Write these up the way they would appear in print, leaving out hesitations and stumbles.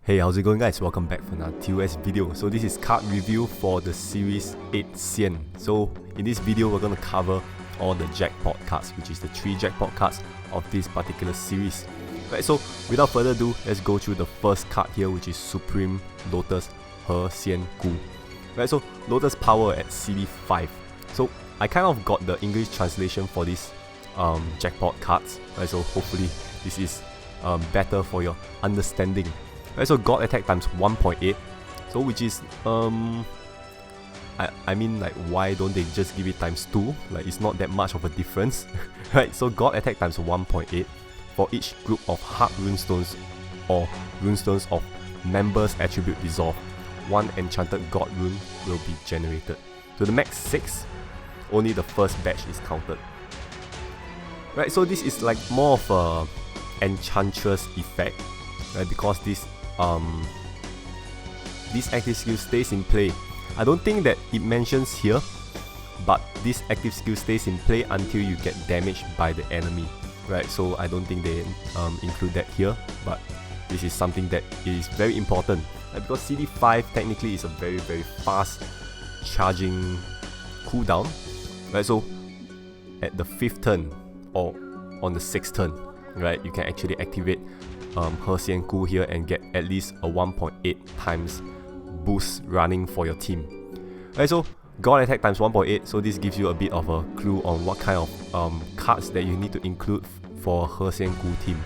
Hey, how's it going guys? Welcome back for another TOS video. So this is card review for the series 8 Xian. So in this video we're going to cover all the jackpot cards, which is the 3 jackpot cards of this particular series. Right, so without further ado, let's go through the first card here, which is Supreme Lotus Heart Runestones. Right, so Lotus power at CD5. So I kind of got the English translation for these jackpot cards. Right, so hopefully this is better for your understanding. Right, so God attack times 1.8, so which is I mean, like, why don't they just give it times 2? Like, it's not that much of a difference. Right, so God attack times 1.8 for each group of Heart Runestones or Runestones of members attribute dissolve. 1 enchanted God rune will be generated. To the max 6, only the first batch is counted. Right, so this is like more of a enchantress effect, right, because this active skill stays in play. I don't think that it mentions here, but this active skill stays in play until you get damaged by the enemy, right? So I don't think they include that here, but this is something that is very important, right? Because CD5 technically is a very fast charging cooldown, right? So at the 5th turn or on the 6th turn, right, you can actually activate Heart Runestones here and get at least a 1.8 times boost running for your team. Right, so God attack times 1.8, so this gives you a bit of a clue on what kind of cards that you need to include for Heart Runestones team.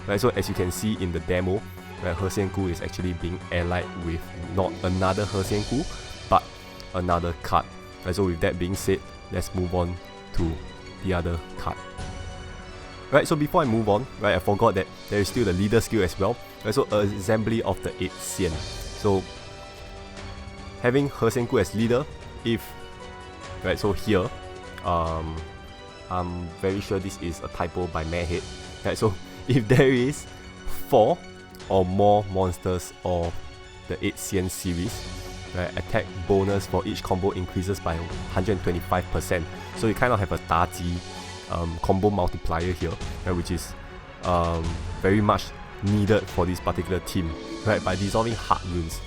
Right, so as you can see in the demo, right, Heart Runestones is actually being allied with not another Heart Runestones but another card. Right, so with that being said, let's move on to the other card. Right, so before I move on, right, I forgot that there is still the leader skill as well. Right, so assembly of the 8 Xian. So having Heart Runestones as leader, if right, so here, I'm very sure this is a typo by Mayhead. Right, so if there is 4 or more monsters of the 8 Xian series, right, attack bonus for each combo increases by 125%. So you kind of have a Daji combo multiplier here, right, which is very much needed for this particular team, right? By dissolving Heart Runes,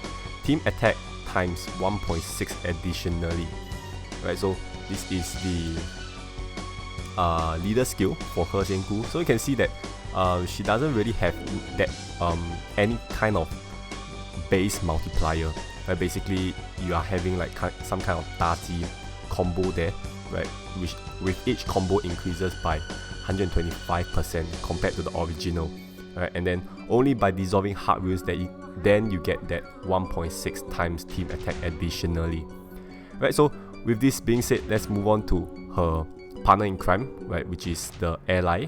team attack times 1.6 additionally, right? So this is the leader skill for Heart Runestones. So you can see that she doesn't really have that any kind of base multiplier, right? Basically you are having like some kind of Daji combo there, right, which with each combo increases by 125% compared to the original, right? And then only by dissolving Heart Runes that you get that 1.6 times team attack additionally, right? So with this being said, let's move on to her partner in crime, right, which is the ally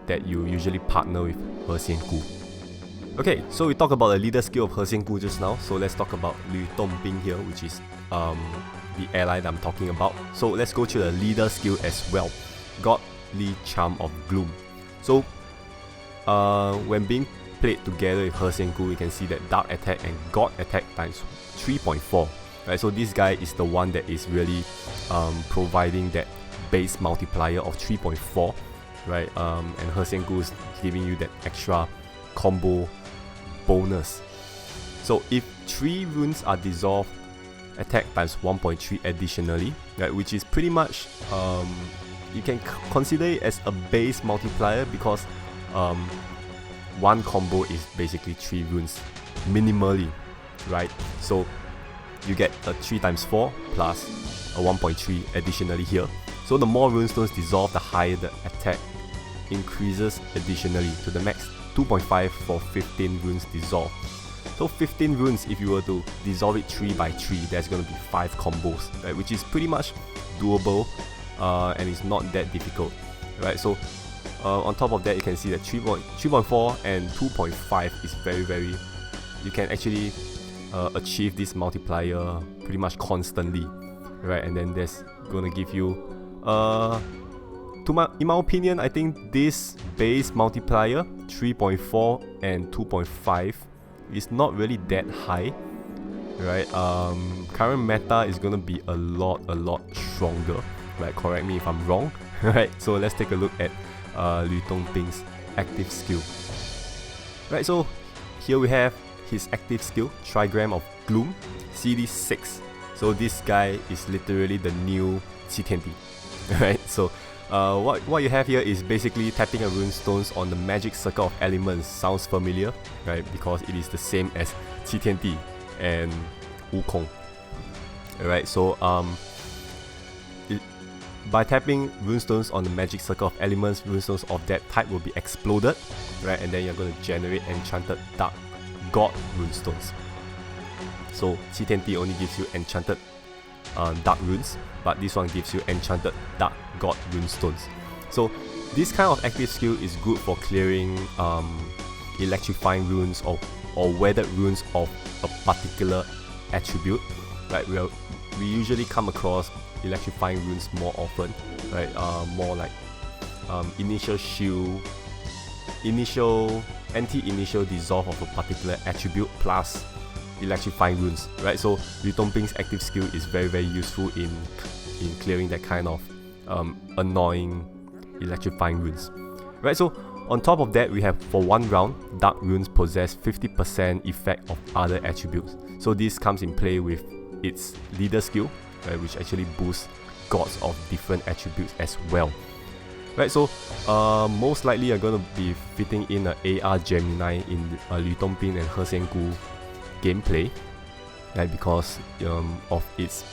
that you usually partner with Heart Runestones. Okay, so we talked about the leader skill of Heart Runestones just now, so let's talk about Liu Dongbing here, which is the ally that I'm talking about. So let's go to the leader skill as well. Godly Charm of Gloom. So when being played together with Heart Runestones, you can see that Dark Attack and God Attack times 3.4. Right, so this guy is the one that is really providing that base multiplier of 3.4, right? And Heart Runestones is giving you that extra combo bonus. So if 3 runes are dissolved, attack times 1.3 additionally, right, which is pretty much you can consider it as a base multiplier, because one combo is basically 3 runes minimally, right? So you get a 3 times 4 plus a 1.3 additionally here. So the more runestones dissolve, the higher the attack increases additionally to the max 2.5 for 15 runes dissolved. So 15 runes, if you were to dissolve it 3 by 3, there's going to be 5 combos, right, which is pretty much doable, and it's not that difficult, right? So on top of that, you can see that 3.4 and 2.5 is very, you can actually achieve this multiplier pretty much constantly, right? And then that's going to give you, in my opinion, I think this base multiplier 3.4 and 2.5 is not really that high, right? Current meta is gonna be a lot stronger, right? Correct me if I'm wrong, right? So let's take a look at Liu Dongbing's active skill. Right, so here we have his active skill, Trigram of Gloom, CD 6. So this guy is literally the new Qitiandi. Right, so what you have here is basically tapping a Runestones on the magic circle of elements. Sounds familiar, right? Because it is the same as Qitiandi and Wukong. Alright, so by tapping Runestones on the magic circle of elements, Runestones of that type will be exploded, right? And then you're going to generate Enchanted Dark God Runestones. So Qitiandi only gives you Enchanted Dark Runes, but this one gives you Enchanted Dark God Runestones. So this kind of active skill is good for clearing electrifying runes or weathered runes of a particular attribute. Right, we usually come across electrifying runes more often, right? More like initial shield, anti-initial dissolve of a particular attribute plus electrifying runes, right? So Liu Dongbing's active skill is very useful in clearing that kind of annoying electrifying runes, right? So on top of that, we have for one round, dark runes possess 50% effect of other attributes. So this comes in play with its leader skill, right, which actually boosts gods of different attributes as well. Right, so most likely you're going to be fitting in an AR Gemini in Liu Dongbing and He Xian Gu gameplay, right, because of its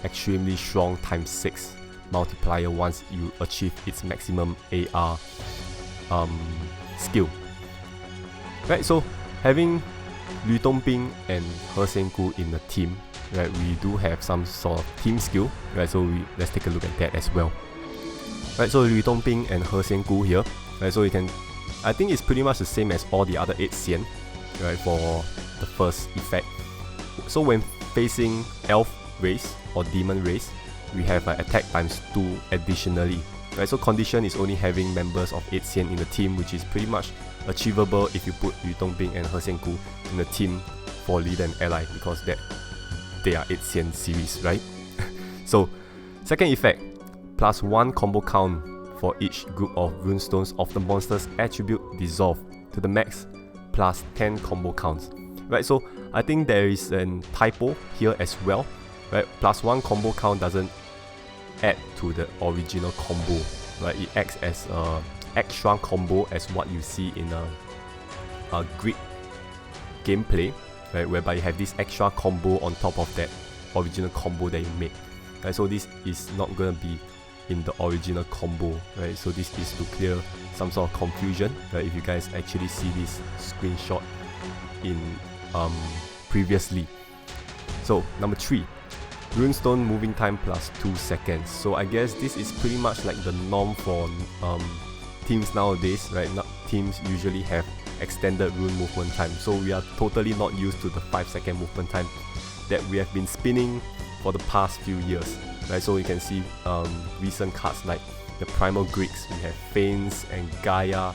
extremely strong ×6 multiplier once you achieve its maximum AR skill. Right, so having Liu Dongbing and He Xian Gu in the team, right, we do have some sort of team skill, right, so let's take a look at that as well. Right, so Liu Dongbing and He Xian Gu here, right, so you can, I think it's pretty much the same as all the other 8 Xian, right, for the first effect. So when facing elf race or demon race, we have attack ×2 additionally, right, so condition is only having members of 8 Xian in the team, which is pretty much achievable if you put Liu Dongbing and He Xian Gu in the team for leader and ally, because that they are 8 Xian series, right? So second effect, +1 combo count for each group of Runestones of the monster's attribute dissolve to the max, +10 combo counts. Right, so I think there is a typo here as well, right? +1 combo count doesn't add to the original combo, right? It acts as a extra combo as what you see in a Greek gameplay, right, whereby you have this extra combo on top of that original combo that you made, right? So this is not gonna be in the original combo, right? So this is to clear some sort of confusion, right? If you guys actually see this screenshot in previously. So number 3, Runestone moving time +2 seconds. So I guess this is pretty much like the norm for teams nowadays, right? Teams usually have extended rune movement time, so we are totally not used to the 5-second movement time that we have been spinning for the past few years, right? So you can see recent cards like the Primal Greeks, we have Fanes and Gaia,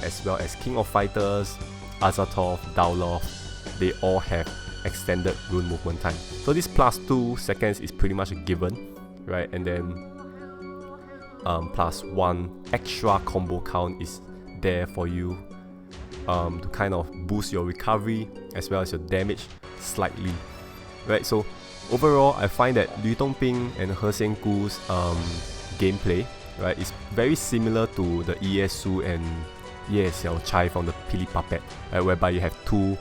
as well as King of Fighters, Azathoth, Daoloth. They all have extended rune movement time, so this +2 seconds is pretty much a given, right? And then +1 extra combo count is there for you to kind of boost your recovery as well as your damage slightly, right? So overall, I find that Liu Dongbing and He Xian Gu's gameplay, right, is very similar to the Iesu and Ye Xiao Chai from the Pili Puppet, right, whereby you have 2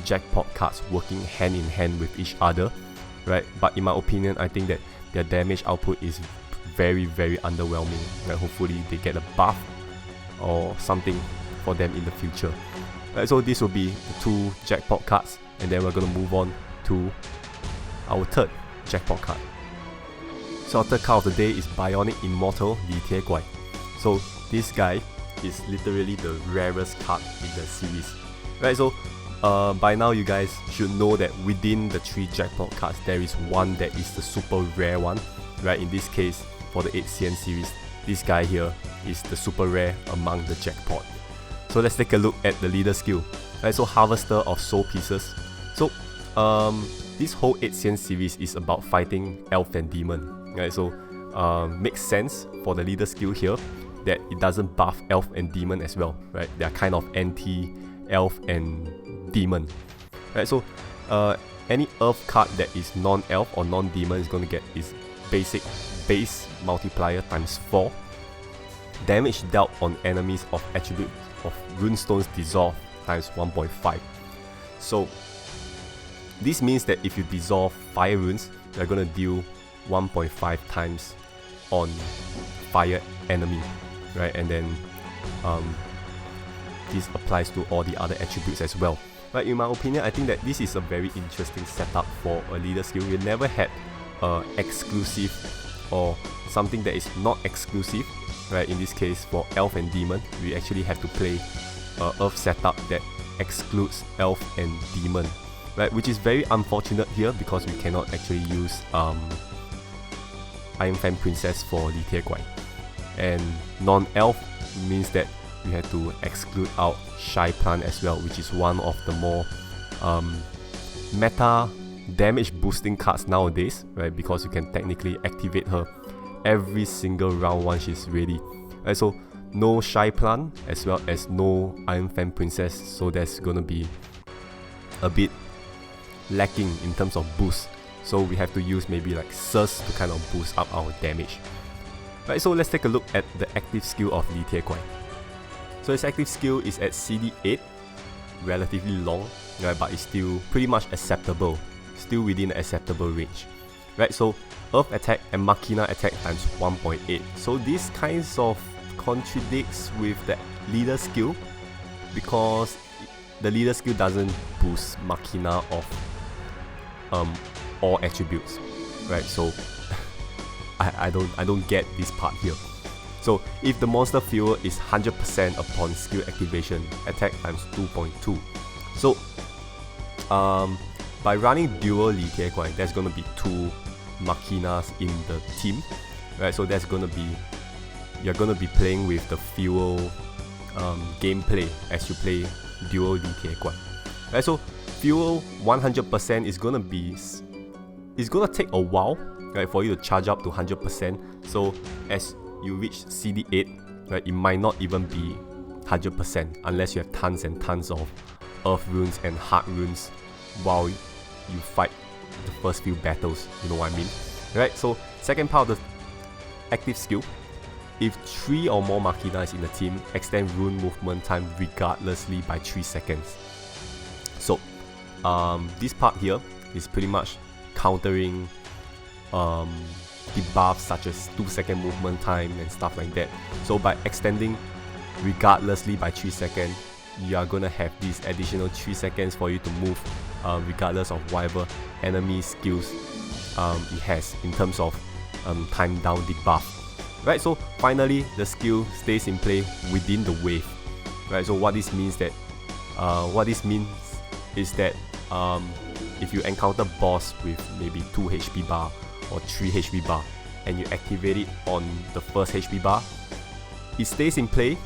jackpot cards working hand in hand with each other, right? But in my opinion, I think that their damage output is very underwhelming, right? Hopefully they get a buff or something for them in the future, right? So this will be the 2 jackpot cards, and then we're going to move on to our third jackpot card. So our third card of the day is Bionic Immortal Li Tie Guai. So this guy is literally the rarest card in the series, right? So by now you guys should know that within the 3 jackpot cards there is one that is the super rare one, right? In this case, for the 8 Xian series, this guy here is the super rare among the jackpot. So let's take a look at the leader skill, right? So Harvester of Soul Pieces. So this whole 8 Xian series is about fighting elf and demon, right? So makes sense for the leader skill here, that it doesn't buff elf and demon as well, right? They are kind of anti-elf and demon, right? So any earth card that is non-elf or non-demon is going to get its basic base multiplier times 4. Damage dealt on enemies of Attributes of Runestones dissolve times 1.5. So this means that if you dissolve fire runes, you're going to deal 1.5 times on fire enemy, right? And then this applies to all the other attributes as well. But in my opinion, I think that this is a very interesting setup for a leader skill. We never had exclusive or something that is not exclusive, right? In this case, for elf and demon, we actually have to play earth setup that excludes elf and demon, right? Which is very unfortunate here because we cannot actually use Iron Fan Princess for Li Tie Guai. And non-elf means that we have to exclude out Shy Plant as well, which is one of the more meta damage boosting cards nowadays, right? Because you can technically activate her every single round once she's ready. Right, so no Shy Plant as well as no Iron Fan Princess, so that's gonna be a bit lacking in terms of boost. So we have to use maybe like Sus to kind of boost up our damage. Right, so let's take a look at the active skill of Li Tie Guai. So its active skill is at CD 8, relatively long, right, but it's still pretty much acceptable, still within the acceptable range. Right, so Earth attack and Machina attack times 1.8. So this kinds of contradicts with the leader skill, because the leader skill doesn't boost Machina of all attributes, right? So I don't get this part here. So if the monster fuel is 100% upon skill activation, attack times 2.2. So by running dual Li Tie Guai, there's gonna be 2 Machinas in the team, right? So that's gonna be, you're gonna be playing with the fuel gameplay as you play dual Li Tie Guai. Right, so fuel 100% is gonna be, it's gonna take a while, right, for you to charge up to 100%. So as you reach CD 8, right, it might not even be 100% unless you have tons and tons of Earth runes and Heart runes while you fight the first few battles, you know what I mean? Right, so second part of the active skill, if 3 or more Machinas in the team, extend rune movement time regardlessly by 3 seconds. So this part here is pretty much countering debuffs such as 2-second movement time and stuff like that. So by extending regardlessly by 3 seconds, you are gonna have these additional 3 seconds for you to move regardless of whatever enemy skills it has in terms of time down debuff. Right, so finally the skill stays in play within the wave. Right, so what this means is that if you encounter boss with maybe 2 HP bar or 3 HP bar and you activate it on the first HP bar, it stays in play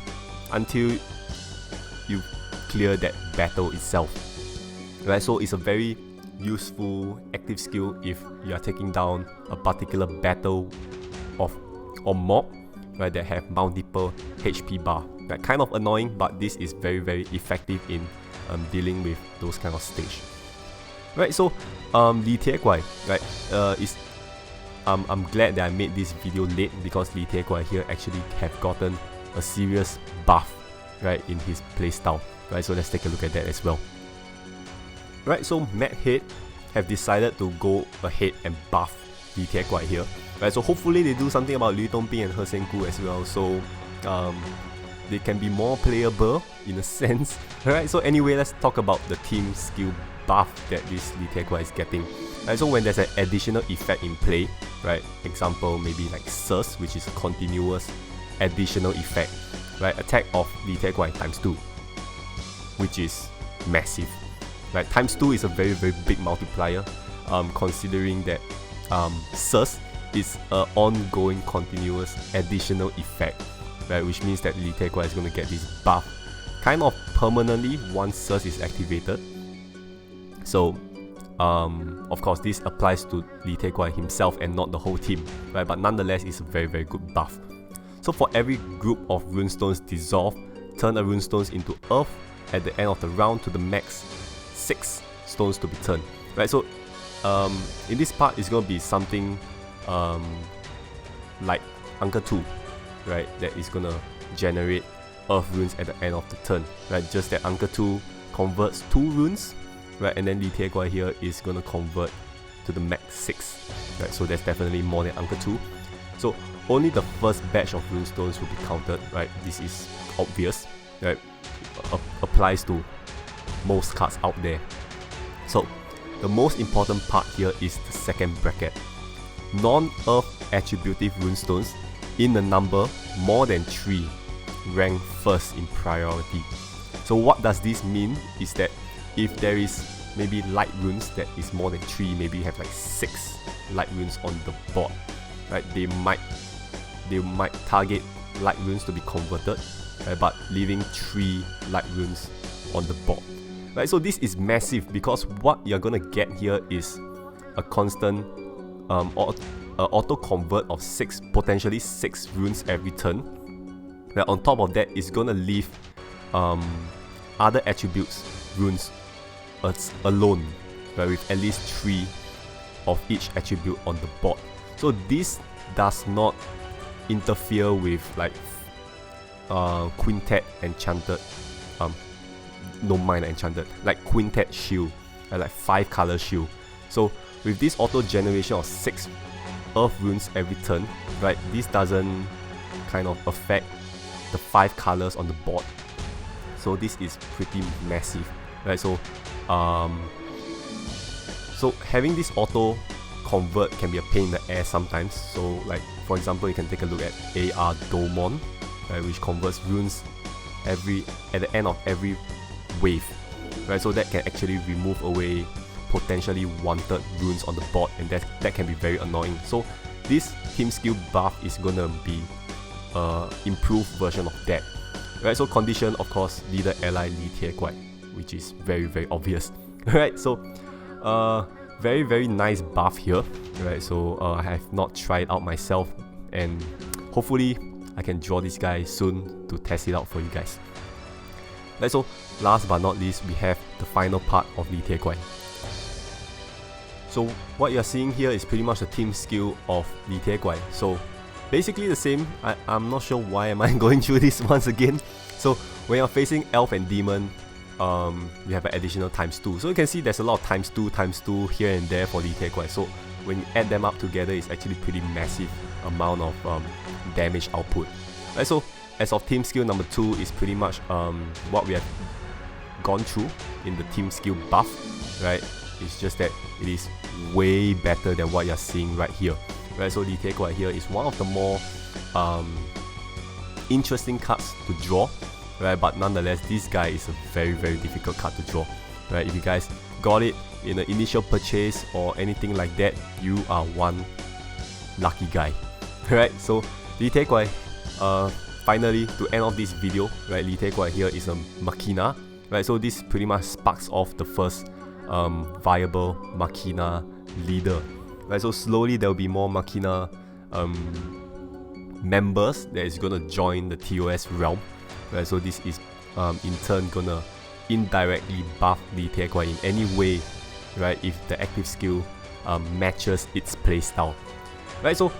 until you clear that battle itself. Right, so it's a very useful active skill if you are taking down a particular battle or mob, right, that have multiple HP bar. Right, kind of annoying, but this is very effective in dealing with those kind of stage. Right, so Li Tie Guai, right, is I'm glad that I made this video late because Li Tie Guai here actually have gotten a serious buff, right, in his playstyle. Right, so let's take a look at that as well. Right, so Mad Head have decided to go ahead and buff Li Tie Guai here. Right, so hopefully they do something about Liu Dongping and He Shen Gu as well, so they can be more playable in a sense. Right, so anyway, let's talk about the team skill buff that this Li Tie Guai is getting. Right, so when there's an additional effect in play, right, example maybe like Sus, which is a continuous additional effect, right, attack of Li Tie Guai times 2, which is massive. Right, times 2 is a very big multiplier, considering that Sus is an ongoing continuous additional effect, right, which means that Li Tie Guai is going to get this buff kind of permanently once Sus is activated. So of course, this applies to Li Tie himself and not the whole team, right? But nonetheless, it's a very, very good buff. So for every group of Runestones dissolve, turn a Runestones into Earth at the end of the round to the max 6 stones to be turned, right? So in this part, it's going to be something like Anchor 2, right? That is going to generate Earth runes at the end of the turn, right? Just that Anchor 2 converts 2 runes, right? And then Li Tie here is going to convert to the max 6, right? So that's definitely more than Anchor 2. So only the first batch of Runestones will be counted, right? This is obvious, right? Applies to most cards out there. So the most important part here is the second bracket. Non-Earth Attributive Runestones in the number more than 3 rank first in priority. So what does this mean is that if there is maybe light runes that is more than 3, maybe you have like 6 light runes on the board, right? They might target light runes to be converted, right? But leaving 3 light runes on the board, right? So this is massive because what you're gonna get here is a constant auto convert of potentially 6 runes every turn. Right? On top of that, it's gonna leave other attributes runes alone, right? With at least 3 of each attribute on the board. So this does not interfere with like Quintet Enchanted, no minor Enchanted, like Quintet Shield, like 5 color shield. So with this auto generation of 6 Earth runes every turn, right, this doesn't kind of affect the 5 colors on the board. So this is pretty massive, right? So so having this auto convert can be a pain in the ass sometimes. So like for example, you can take a look at AR Domon, right, which converts runes at the end of every wave, right? So that can actually remove away potentially wanted runes on the board, and that can be very annoying. So this team skill buff is gonna be improved version of that, right? So condition, of course, leader ally Li Tie, which is very, very obvious, right? So very, very nice buff here, right? So I have not tried out myself, and hopefully I can draw this guy soon to test it out for you guys. Right, so last but not least, we have the final part of Li Tie. So what you're seeing here is pretty much the team skill of Li Tie. So basically the same. I'm not sure why am I going through this once again. So when you're facing Elf and Demon, you have an additional ×2. So you can see there's a lot of ×2 here and there for Li Tie. So when you add them up together, it's actually pretty massive amount of damage output. Right, so as of team skill number 2 is pretty much what we have gone through in the team skill buff, right? It's just that it is way better than what you're seeing right here, right? So Li Tie here is one of the more interesting cards to draw, right? But nonetheless, this guy is a very, very difficult card to draw, right? If you guys got it in the initial purchase or anything like that, you are one lucky guy, right? So Li Tie, finally, to end off this video, right? Li Tie here is a Machina, right? So this pretty much sparks off the first viable Machina leader, right? So slowly there will be more Machina members that is gonna join the TOS realm, right? So this is in turn gonna indirectly buff Li Tie in any way, right? If the active skill matches its playstyle, right? So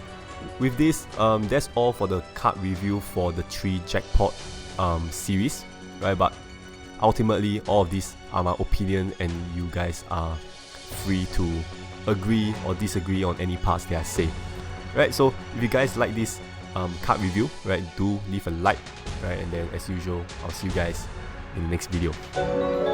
with this, that's all for the card review for the 3 Jackpot series, right? But ultimately, all of these are my opinion, and you guys are free to agree or disagree on any parts that I say, right? So if you guys like this card review, right, do leave a like, right? And then as usual, I'll see you guys in the next video.